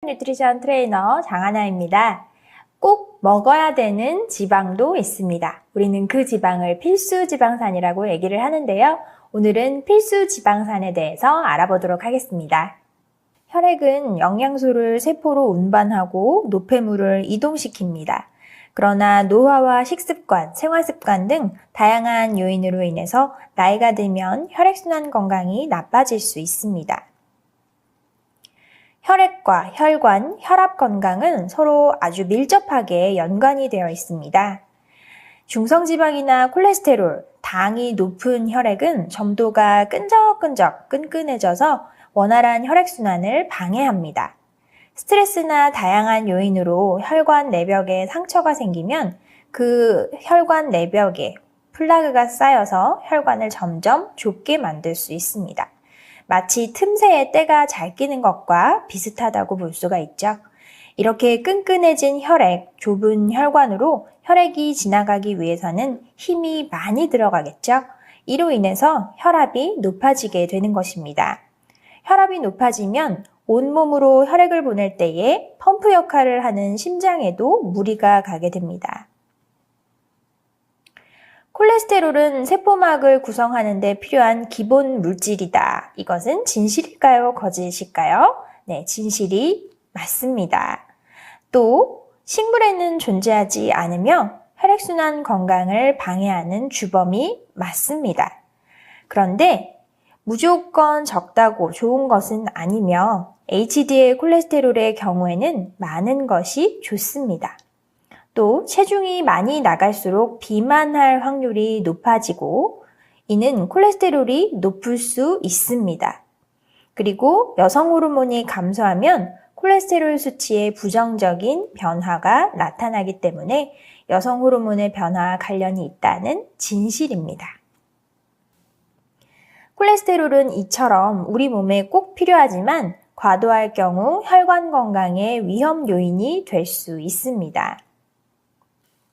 뉴트리션 트레이너 장하나입니다. 꼭 먹어야 되는 지방도 있습니다. 우리는 그 지방을 필수 지방산이라고 얘기를 하는데요. 오늘은 필수 지방산에 대해서 알아보도록 하겠습니다. 혈액은 영양소를 세포로 운반하고 노폐물을 이동시킵니다. 그러나 노화와 식습관, 생활습관 등 다양한 요인으로 인해서 나이가 들면 혈액순환 건강이 나빠질 수 있습니다. 혈액과 혈관, 혈압 건강은 서로 아주 밀접하게 연관이 되어 있습니다. 중성지방이나 콜레스테롤, 당이 높은 혈액은 점도가 끈적끈적 끈끈해져서 원활한 혈액순환을 방해합니다. 스트레스나 다양한 요인으로 혈관 내벽에 상처가 생기면 그 혈관 내벽에 플라그가 쌓여서 혈관을 점점 좁게 만들 수 있습니다. 마치 틈새에 때가 잘 끼는 것과 비슷하다고 볼 수가 있죠. 이렇게 끈끈해진 혈액, 좁은 혈관으로 혈액이 지나가기 위해서는 힘이 많이 들어가겠죠. 이로 인해서 혈압이 높아지게 되는 것입니다. 혈압이 높아지면 온몸으로 혈액을 보낼 때에 펌프 역할을 하는 심장에도 무리가 가게 됩니다. 콜레스테롤은 세포막을 구성하는 데 필요한 기본 물질이다. 이것은 진실일까요? 거짓일까요? 네, 진실이 맞습니다. 또 식물에는 존재하지 않으며 혈액순환 건강을 방해하는 주범이 맞습니다. 그런데 무조건 적다고 좋은 것은 아니며 HDL 콜레스테롤의 경우에는 많은 것이 좋습니다. 또 체중이 많이 나갈수록 비만할 확률이 높아지고 이는 콜레스테롤이 높을 수 있습니다. 그리고 여성 호르몬이 감소하면 콜레스테롤 수치에 부정적인 변화가 나타나기 때문에 여성 호르몬의 변화와 관련이 있다는 진실입니다. 콜레스테롤은 이처럼 우리 몸에 꼭 필요하지만 과도할 경우 혈관 건강에 위험 요인이 될 수 있습니다.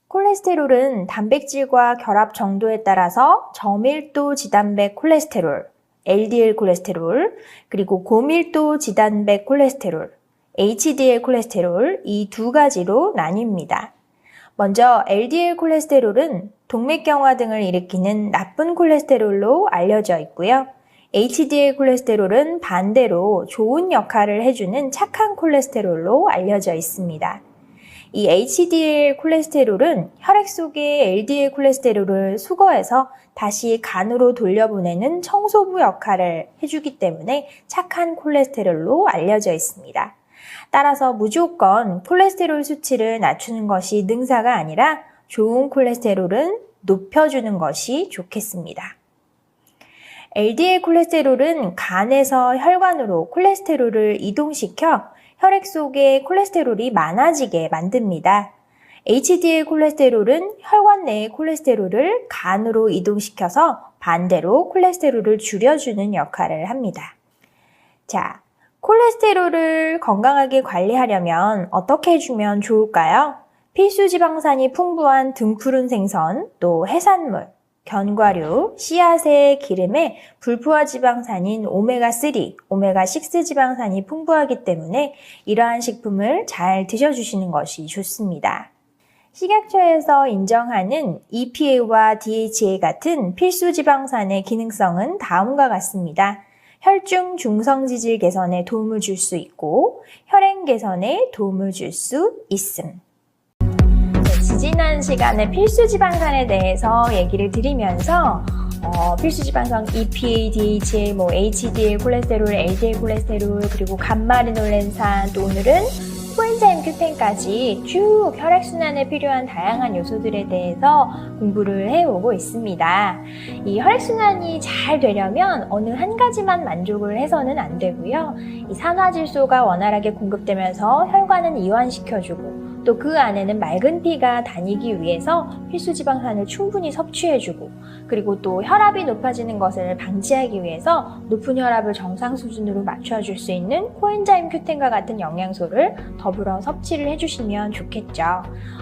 콜레스테롤은 단백질과 결합 정도에 따라서 저밀도 지단백 콜레스테롤, LDL 콜레스테롤, 그리고 고밀도 지단백 콜레스테롤, HDL 콜레스테롤 이 두 가지로 나뉩니다. 먼저 LDL 콜레스테롤은 동맥경화 등을 일으키는 나쁜 콜레스테롤로 알려져 있고요. HDL 콜레스테롤은 반대로 좋은 역할을 해주는 착한 콜레스테롤로 알려져 있습니다. 이 HDL 콜레스테롤은 혈액 속의 LDL 콜레스테롤을 수거해서 다시 간으로 돌려보내는 청소부 역할을 해주기 때문에 착한 콜레스테롤로 알려져 있습니다. 따라서 무조건 콜레스테롤 수치를 낮추는 것이 능사가 아니라 좋은 콜레스테롤은 높여주는 것이 좋겠습니다. LDL 콜레스테롤은 간에서 혈관으로 콜레스테롤을 이동시켜 혈액 속에 콜레스테롤이 많아지게 만듭니다. HDL 콜레스테롤은 혈관 내의 콜레스테롤을 간으로 이동시켜서 반대로 콜레스테롤을 줄여주는 역할을 합니다. 자, 콜레스테롤을 건강하게 관리하려면 어떻게 해주면 좋을까요? 필수 지방산이 풍부한 등푸른 생선, 또 해산물, 견과류, 씨앗의 기름에 불포화 지방산인 오메가3, 오메가6 지방산이 풍부하기 때문에 이러한 식품을 잘 드셔주시는 것이 좋습니다. 식약처에서 인정하는 EPA와 DHA 같은 필수 지방산의 기능성은 다음과 같습니다. 혈중 중성지질 개선에 도움을 줄 수 있고 혈행 개선에 도움을 줄 수 있음. 지지난 시간에 필수 지방산에 대해서 얘기를 드리면서 필수 지방산 EPA, DHA, HDL 콜레스테롤, LDL 콜레스테롤, 그리고 감마리놀렌산, 또 오늘은 코엔자임 Q10까지 쭉 혈액순환에 필요한 다양한 요소들에 대해서 공부를 해오고 있습니다. 이 혈액순환이 잘 되려면 어느 한 가지만 만족을 해서는 안 되고요. 이 산화질소가 원활하게 공급되면서 혈관은 이완시켜주고 또 그 안에는 맑은 피가 다니기 위해서 필수 지방산을 충분히 섭취해주고, 그리고 또 혈압이 높아지는 것을 방지하기 위해서 높은 혈압을 정상 수준으로 맞춰줄 수 있는 코엔자임 Q10과 같은 영양소를 더불어 섭취를 해주시면 좋겠죠.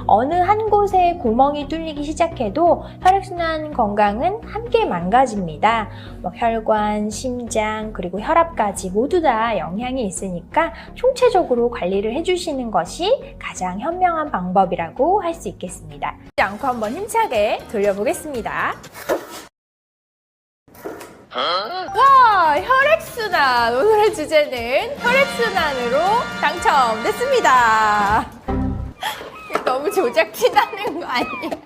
어느 한 곳에 구멍이 뚫리기 시작해도 혈액순환 건강은 함께 망가집니다. 혈관, 심장, 그리고 혈압까지 모두 다 영향이 있으니까 총체적으로 관리를 해주시는 것이 가장 현명한 방법이라고 할 수 있겠습니다. 않고 한번 힘차게 돌려보겠습니다. 와, 혈액순환! 오늘의 주제는 혈액순환으로 당첨됐습니다. 너무 조작티 나는 거 아니에요?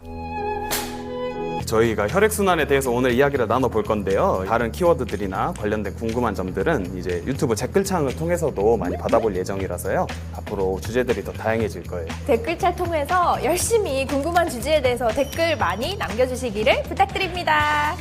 저희가 혈액순환에 대해서 오늘 이야기를 나눠볼 건데요. 다른 키워드들이나 관련된 궁금한 점들은 이제 유튜브 댓글창을 통해서도 많이 받아볼 예정이라서요. 앞으로 주제들이 더 다양해질 거예요. 댓글창 통해서 열심히 궁금한 주제에 대해서 댓글 많이 남겨주시기를 부탁드립니다.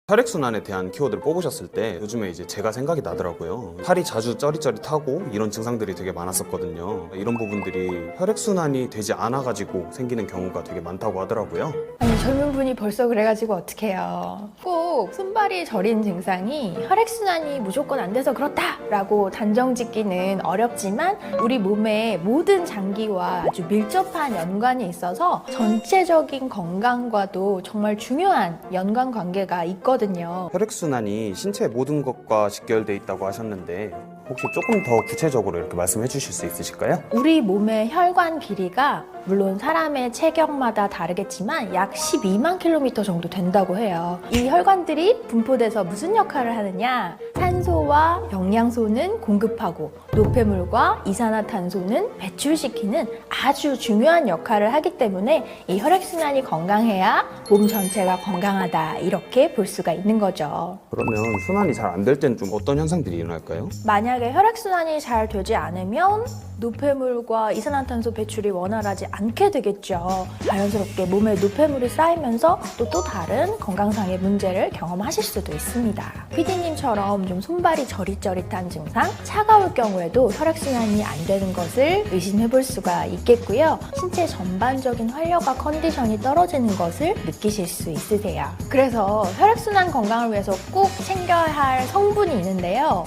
혈액순환에 대한 키워드를 뽑으셨을 때 요즘에 이제 제가 생각이 나더라고요. 팔이 자주 쩌릿쩌릿하고 이런 증상들이 되게 많았었거든요. 이런 부분들이 혈액순환이 되지 않아가지고 생기는 경우가 되게 많다고 하더라고요. 아니, 젊은 분이 벌써 그래가지고 어떡해요. 꼭 손발이 저린 증상이 혈액순환이 무조건 안 돼서 그렇다라고 단정 짓기는 어렵지만 우리 몸의 모든 장기와 아주 밀접한 연관이 있어서 전체적인 건강과도 정말 중요한 연관 관계가 있거든요. 혈액순환이 신체 모든 것과 직결돼 있다고 하셨는데 혹시 조금 더 구체적으로 이렇게 말씀해 주실 수 있으실까요? 우리 몸의 혈관 길이가 물론 사람의 체격마다 다르겠지만 약 12만 킬로미터 정도 된다고 해요. 이 혈관들이 분포돼서 무슨 역할을 하느냐? 산소와 영양소는 공급하고 노폐물과 이산화탄소는 배출시키는 아주 중요한 역할을 하기 때문에 이 혈액순환이 건강해야 몸 전체가 건강하다 이렇게 볼 수가 있는 거죠. 그러면 순환이 잘 안 될 때는 좀 어떤 현상들이 일어날까요? 만약에 혈액순환이 잘 되지 않으면 노폐물과 이산화탄소 배출이 원활하지 않게 되겠죠. 자연스럽게 몸에 노폐물이 쌓이면서 또 다른 건강상의 문제를 경험하실 수도 있습니다. PD님처럼 좀 손발이 저릿저릿한 증상, 차가울 경우에도 혈액순환이 안 되는 것을 의심해 볼 수가 있겠고요. 신체 전반적인 활력과 컨디션이 떨어지는 것을 느끼실 수 있으세요. 그래서 혈액순환 건강을 위해서 꼭 챙겨야 할 성분이 있는데요.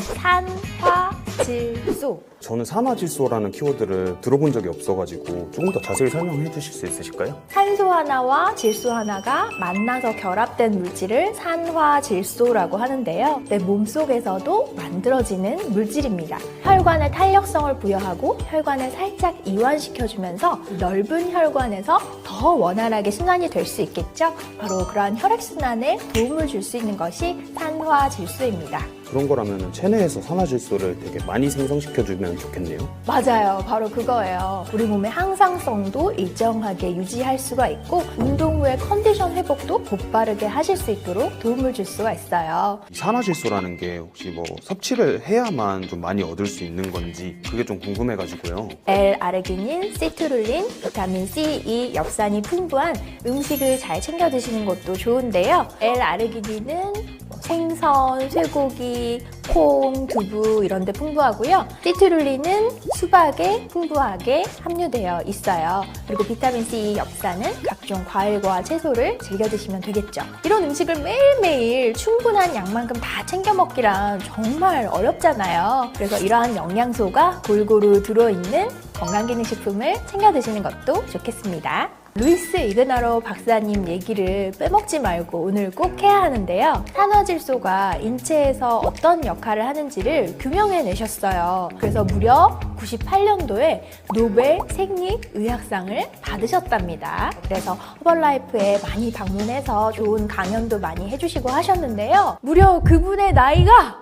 산화질소. 저는 산화질소라는 키워드를 들어본 적이 없어가지고 조금 더 자세히 설명해 주실 수 있으실까요? 산소 하나와 질소 하나가 만나서 결합된 물질을 산화질소라고 하는데요. 내 몸속에서도 만들어지는 물질입니다. 혈관에 탄력성을 부여하고 혈관을 살짝 이완시켜주면서 넓은 혈관에서 더 원활하게 순환이 될 수 있겠죠? 바로 그러한 혈액순환에 도움을 줄 수 있는 것이 산화질소입니다. 그런 거라면 체내에서 산화질소를 되게 많이 생성시켜주면 좋겠네요. 맞아요. 바로 그거예요. 우리 몸의 항상성도 일정하게 유지할 수가 있고 운동 후에 컨디션 회복도 곧바르게 하실 수 있도록 도움을 줄 수가 있어요. 산화질소라는 게 혹시 뭐 섭취를 해야만 좀 많이 얻을 수 있는 건지 그게 좀 궁금해가지고요. L-아르기닌, 시트룰린, 비타민 C, E, 엽산이 풍부한 음식을 잘 챙겨 드시는 것도 좋은데요. L-아르기닌은 생선, 쇠고기, 콩, 두부 이런 데 풍부하고요. 시트룰린은 수박에 풍부하게 함유되어 있어요. 그리고 비타민 C, 엽산은 각종 과일과 채소를 즐겨 드시면 되겠죠. 이런 음식을 매일매일 충분한 양만큼 다 챙겨 먹기란 정말 어렵잖아요. 그래서 이러한 영양소가 골고루 들어있는 건강기능식품을 챙겨 드시는 것도 좋겠습니다. 루이스 이그나로 박사님 얘기를 빼먹지 말고 오늘 꼭 해야 하는데요. 산화질소가 인체에서 어떤 역할을 하는지를 규명해 내셨어요. 그래서 무려 98년도에 노벨 생리의학상을 받으셨답니다. 그래서 허벌라이프에 많이 방문해서 좋은 강연도 많이 해주시고 하셨는데요. 무려 그분의 나이가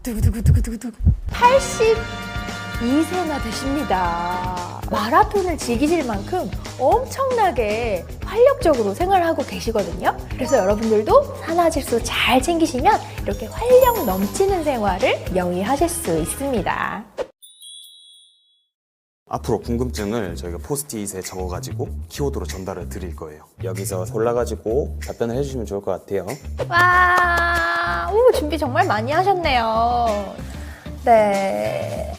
두구두구두구두구 82세나 되십니다. 마라톤을 즐기실 만큼 엄청나게 활력적으로 생활하고 계시거든요. 그래서 여러분들도 산화질소 잘 챙기시면 이렇게 활력 넘치는 생활을 영위하실 수 있습니다. 앞으로 궁금증을 저희가 포스트잇에 적어가지고 키워드로 전달을 드릴 거예요. 여기서 골라가지고 답변을 해주시면 좋을 것 같아요. 와, 오, 준비 정말 많이 하셨네요. 네,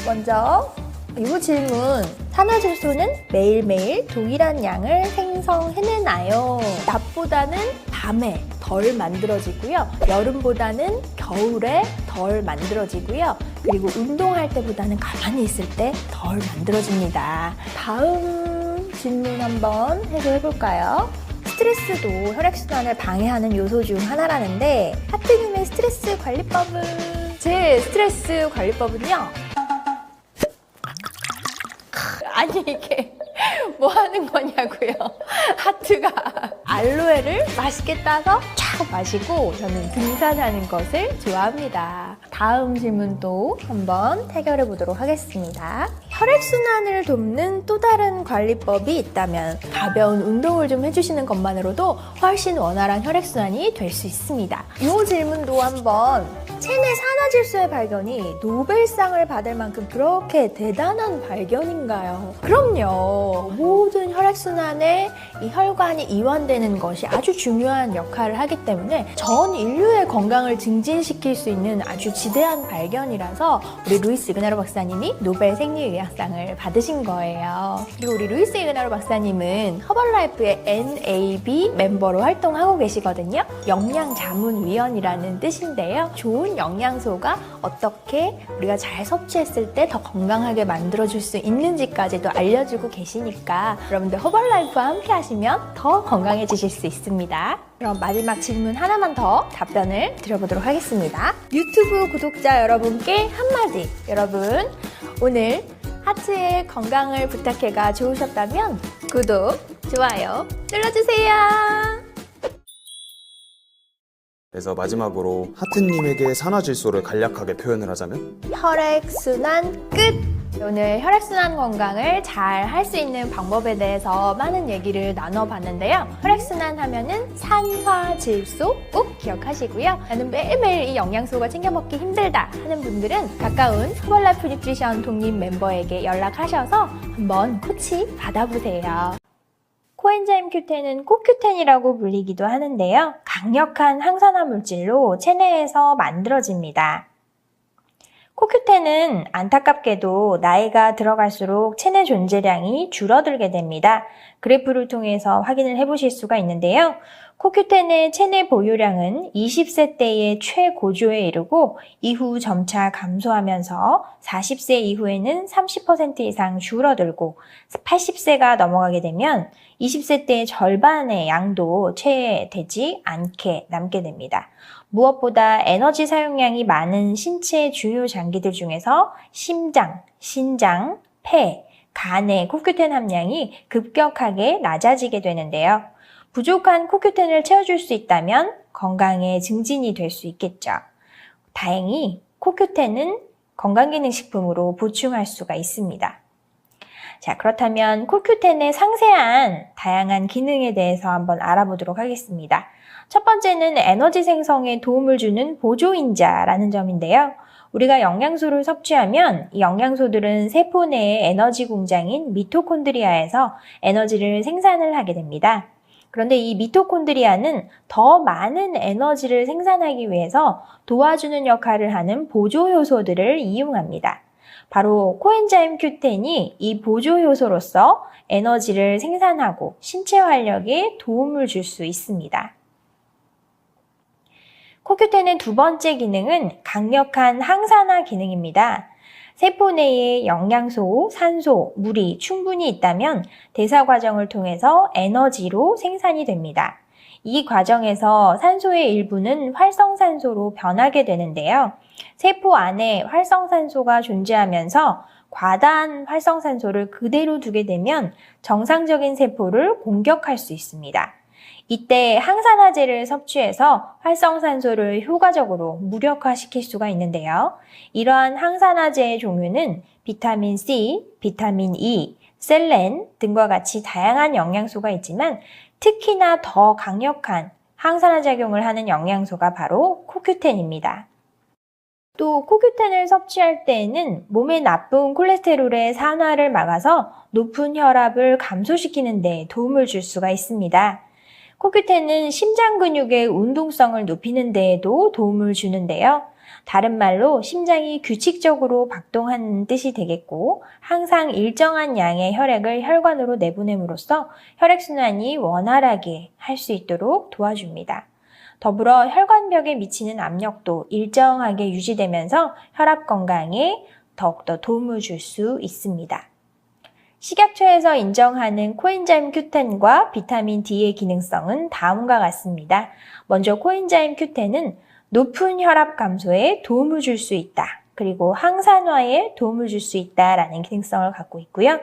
먼저 이 질문, 산화질소는 매일매일 동일한 양을 생성해내나요? 낮보다는 밤에 덜 만들어지고요. 여름보다는 겨울에 덜 만들어지고요. 그리고 운동할 때보다는 가만히 있을 때 덜 만들어집니다. 다음 질문 한번 해볼까요? 스트레스도 혈액순환을 방해하는 요소 중 하나라는데 하트님의 스트레스 관리법은? 제 스트레스 관리법은요, 아니 이게 뭐 하는 거냐고요. 하트가 알로에를 맛있게 따서 쫙 마시고 저는 등산하는 것을 좋아합니다. 다음 질문도 한번 해결해 보도록 하겠습니다. 혈액순환을 돕는 또 다른 관리법이 있다면 가벼운 운동을 좀 해주시는 것만으로도 훨씬 원활한 혈액순환이 될 수 있습니다. 이 질문도 한번, 체내 산화질소의 발견이 노벨상을 받을 만큼 그렇게 대단한 발견인가요? 그럼요. 모든 혈액순환에 이 혈관이 이완되는 것이 아주 중요한 역할을 하기 때문에 전 인류의 건강을 증진시킬 수 있는 아주 지대한 발견이라서 우리 루이스 이그나로 박사님이 노벨 생리의학상을 받으신 거예요. 그리고 우리 루이스 이그나로 박사님은 허벌라이프의 NAB 멤버로 활동하고 계시거든요. 영양자문위원이라는 뜻인데요. 좋은 영양소가 어떻게 우리가 잘 섭취했을 때 더 건강하게 만들어줄 수 있는지까지도 알려주고 계시니까 여러분들 허벌라이프와 함께 하시면 더 건강해지실 수 있습니다. 그럼 마지막 질문 하나만 더 답변을 드려보도록 하겠습니다. 유튜브 구독자 여러분께 한마디. 여러분, 오늘 하트의 건강을 부탁해가 좋으셨다면 구독, 좋아요 눌러주세요. 그래서 마지막으로 하트님에게 산화질소를 간략하게 표현을 하자면 혈액순환 끝! 오늘 혈액순환 건강을 잘 할 수 있는 방법에 대해서 많은 얘기를 나눠봤는데요. 혈액순환 하면은 산화질소 꼭 기억하시고요. 나는 매일매일 이 영양소가 챙겨 먹기 힘들다 하는 분들은 가까운 허벌라이프 뉴트리션 독립 멤버에게 연락하셔서 한번 코치 받아보세요. 코엔자임 Q10은 코큐텐이라고 불리기도 하는데요. 강력한 항산화 물질로 체내에서 만들어집니다. 코큐텐은 안타깝게도 나이가 들어갈수록 체내 존재량이 줄어들게 됩니다. 그래프를 통해서 확인을 해보실 수가 있는데요. 코큐텐의 체내 보유량은 20세 때의 최고조에 이르고 이후 점차 감소하면서 40세 이후에는 30% 이상 줄어들고 80세가 넘어가게 되면 20세 때의 절반의 양도 채되지 않게 남게 됩니다. 무엇보다 에너지 사용량이 많은 신체 주요 장기들 중에서 심장, 신장, 폐, 간의 코큐텐 함량이 급격하게 낮아지게 되는데요. 부족한 코큐텐을 채워줄 수 있다면 건강에 증진이 될 수 있겠죠. 다행히 코큐텐은 건강기능식품으로 보충할 수가 있습니다. 자, 그렇다면 코큐텐의 상세한 다양한 기능에 대해서 한번 알아보도록 하겠습니다. 첫 번째는 에너지 생성에 도움을 주는 보조인자라는 점인데요. 우리가 영양소를 섭취하면 이 영양소들은 세포 내의 에너지 공장인 미토콘드리아에서 에너지를 생산을 하게 됩니다. 그런데 이 미토콘드리아는 더 많은 에너지를 생산하기 위해서 도와주는 역할을 하는 보조 요소들을 이용합니다. 바로 코엔자임 Q10이 이 보조 요소로서 에너지를 생산하고 신체 활력에 도움을 줄 수 있습니다. 코큐텐의 두 번째 기능은 강력한 항산화 기능입니다. 세포 내에 영양소, 산소, 물이 충분히 있다면 대사 과정을 통해서 에너지로 생산이 됩니다. 이 과정에서 산소의 일부는 활성산소로 변하게 되는데요. 세포 안에 활성산소가 존재하면서 과다한 활성산소를 그대로 두게 되면 정상적인 세포를 공격할 수 있습니다. 이때 항산화제를 섭취해서 활성산소를 효과적으로 무력화시킬 수가 있는데요. 이러한 항산화제의 종류는 비타민 C, 비타민 E, 셀렌 등과 같이 다양한 영양소가 있지만 특히나 더 강력한 항산화 작용을 하는 영양소가 바로 코큐텐입니다. 또 코큐텐을 섭취할 때에는 몸에 나쁜 콜레스테롤의 산화를 막아서 높은 혈압을 감소시키는 데 도움을 줄 수가 있습니다. 코큐텐은 심장 근육의 운동성을 높이는 데에도 도움을 주는데요. 다른 말로 심장이 규칙적으로 박동하는 뜻이 되겠고 항상 일정한 양의 혈액을 혈관으로 내보냄으로써 혈액순환이 원활하게 할 수 있도록 도와줍니다. 더불어 혈관벽에 미치는 압력도 일정하게 유지되면서 혈압 건강에 더욱더 도움을 줄 수 있습니다. 식약처에서 인정하는 코엔자임 Q10과 비타민 D의 기능성은 다음과 같습니다. 먼저 코엔자임 Q10은 높은 혈압 감소에 도움을 줄 수 있다. 그리고 항산화에 도움을 줄 수 있다라는 기능성을 갖고 있고요.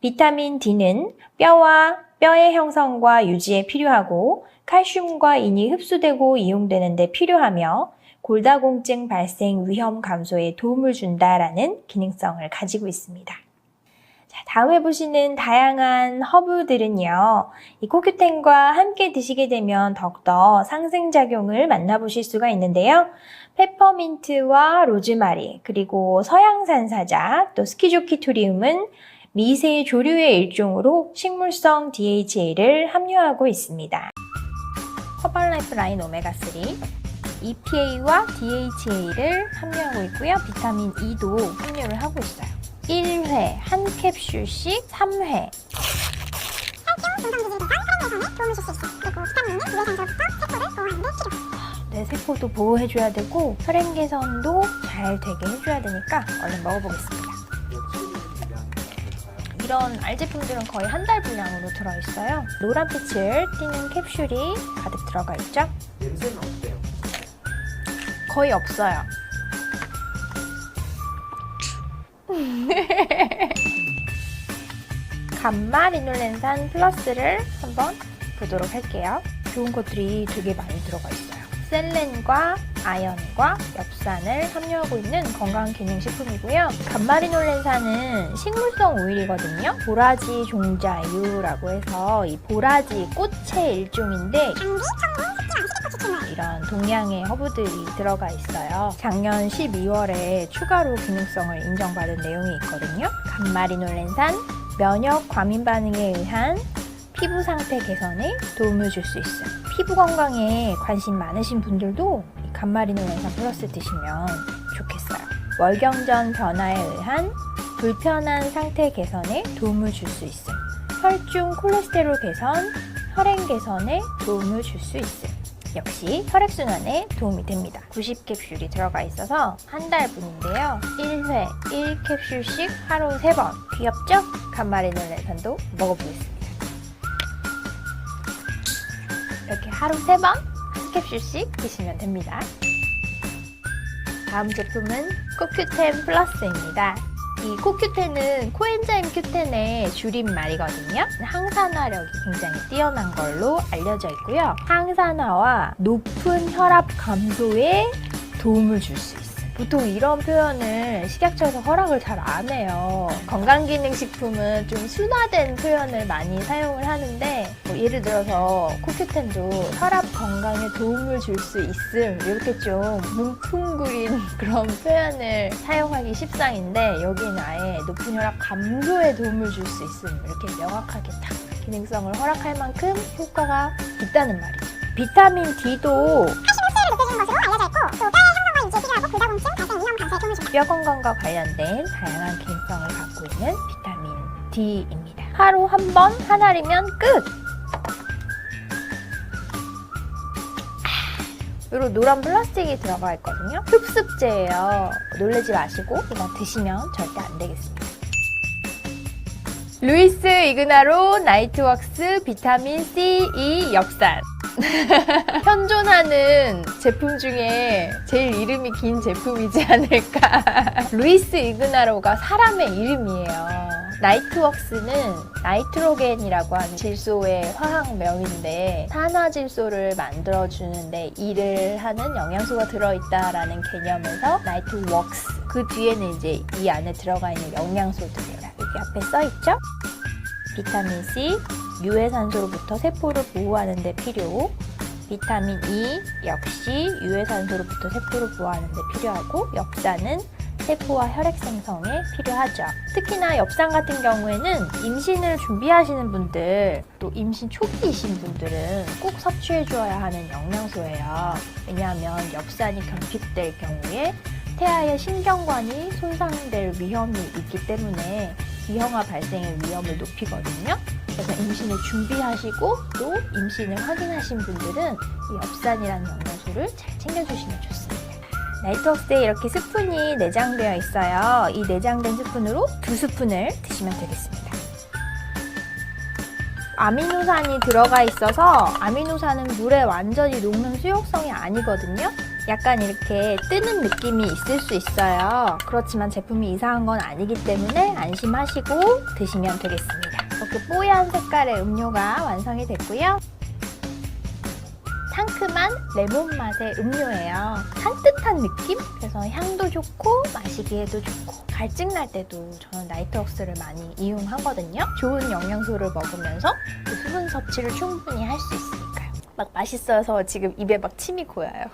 비타민 D는 뼈와 뼈의 형성과 유지에 필요하고 칼슘과 인이 흡수되고 이용되는 데 필요하며 골다공증 발생 위험 감소에 도움을 준다라는 기능성을 가지고 있습니다. 자, 다음에 보시는 다양한 허브들은요. 이 코큐텐과 함께 드시게 되면 더욱더 상승작용을 만나보실 수가 있는데요. 페퍼민트와 로즈마리, 그리고 서양산사자, 또 스키조키토리움은 미세 조류의 일종으로 식물성 DHA를 함유하고 있습니다. 허벌라이프 라인 오메가3, EPA와 DHA를 함유하고 있고요. 비타민 E도 함유를 하고 있어요. 1회, 한 캡슐씩 3회. 내 세포도 보호해줘야 되고 혈행 개선도 잘 되게 해줘야 되니까 얼른 먹어보겠습니다. 이런 알 제품들은 거의 한 달 분량으로 들어있어요. 노란빛을 띠는 캡슐이 가득 들어가 있죠. 냄새는 어때요? 거의 없어요. 감마리놀렌산 플러스를 한번 보도록 할게요. 좋은 것들이 되게 많이 들어가 있어요. 셀렌과 아연과 엽산을 함유하고 있는 건강기능식품이고요. 감마리놀렌산은 식물성 오일이거든요. 보라지 종자유라고 해서 이 보라지 꽃의 일종인데 이런 동양의 허브들이 들어가 있어요. 작년 12월에 추가로 기능성을 인정받은 내용이 있거든요. 감마리놀렌산, 면역 과민 반응에 의한 피부 상태 개선에 도움을 줄 수 있어요. 피부 건강에 관심 많으신 분들도 이 감마리놀렌산 플러스 드시면 좋겠어요. 월경전 변화에 의한 불편한 상태 개선에 도움을 줄 수 있어요. 혈중 콜레스테롤 개선, 혈행 개선에 도움을 줄 수 있어요. 역시 혈액순환에 도움이 됩니다. 90캡슐이 들어가 있어서 한 달분인데요. 1회 1캡슐씩 하루 3번. 귀엽죠? 감마리놀렌산도 먹어보겠습니다. 이렇게 하루 3번 한 캡슐씩 드시면 됩니다. 다음 제품은 코큐텐 플러스입니다. 이 코큐텐은 코엔자임 Q10의 줄임말이거든요. 항산화력이 굉장히 뛰어난 걸로 알려져 있고요. 항산화와 높은 혈압 감소에 도움을 줄 수 있어요. 보통 이런 표현을 식약처에서 허락을 잘 안 해요. 건강기능식품은 좀 순화된 표현을 많이 사용을 하는데 뭐 예를 들어서 코큐텐도 혈압 건강에 도움을 줄 수 있음 이렇게 좀 뭉퉁구린 그런 표현을 사용하기 십상인데 여기는 아예 높은 혈압 감소에 도움을 줄 수 있음 이렇게 명확하게 딱 기능성을 허락할 만큼 효과가 있다는 말이죠. 비타민 D도 뼈 건강과 관련된 다양한 기능성을 갖고 있는 비타민 D입니다. 하루 한 번 한 알이면 끝! 이런 노란 플라스틱이 들어가 있거든요. 흡습제예요. 놀라지 마시고 이거 드시면 절대 안 되겠습니다. 루이스 이그나로 나이트웍스 비타민 C, E 엽산 현존하는 제품 중에 제일 이름이 긴 제품이지 않을까. 루이스 이그나로가 사람의 이름이에요. 나이트웍스는 나이트로겐이라고 하는 질소의 화학명인데 산화질소를 만들어주는데 일을 하는 영양소가 들어있다라는 개념에서 나이트웍스 그 뒤에는 이제 이 안에 들어가 있는 영양소들이에요. 여기 앞에 써있죠? 비타민 C, 유해산소로부터 세포를 보호하는 데 필요, 비타민 E 역시 유해산소로부터 세포를 보호하는 데 필요하고 엽산은 세포와 혈액 생성에 필요하죠. 특히나 엽산 같은 경우에는 임신을 준비하시는 분들, 또 임신 초기이신 분들은 꼭 섭취해 주어야 하는 영양소예요. 왜냐하면 엽산이 경직될 경우에 태아의 신경관이 손상될 위험이 있기 때문에 기형아 발생의 위험을 높이거든요. 그래서 임신을 준비하시고 또 임신을 확인하신 분들은 이 엽산이라는 영양소를 잘 챙겨주시면 좋습니다. 나이트웍스에 이렇게 스푼이 내장되어 있어요. 이 내장된 스푼으로 2스푼을 드시면 되겠습니다. 아미노산이 들어가 있어서 아미노산은 물에 완전히 녹는 수용성이 아니거든요. 약간 이렇게 뜨는 느낌이 있을 수 있어요. 그렇지만 제품이 이상한 건 아니기 때문에 안심하시고 드시면 되겠습니다. 이렇게 뽀얀 색깔의 음료가 완성이 됐고요. 상큼한 레몬 맛의 음료예요. 산뜻한 느낌? 그래서 향도 좋고 마시기에도 좋고 갈증 날 때도 저는 나이트웍스를 많이 이용하거든요. 좋은 영양소를 먹으면서 또 수분 섭취를 충분히 할 수 있으니까요. 막 맛있어서 지금 입에 막 침이 고여요.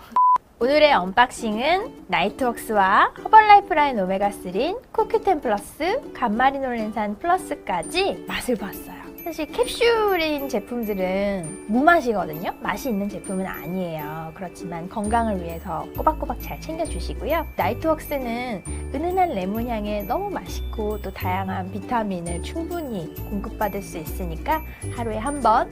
오늘의 언박싱은 나이트웍스와 허벌라이프라인 오메가3인 코큐텐 플러스, 감마리놀렌산 플러스까지 맛을 봤어요. 사실 캡슐인 제품들은 무맛이거든요. 맛이 있는 제품은 아니에요. 그렇지만 건강을 위해서 꼬박꼬박 잘 챙겨주시고요. 나이트웍스는 은은한 레몬 향에 너무 맛있고 또 다양한 비타민을 충분히 공급받을 수 있으니까 하루에 한 번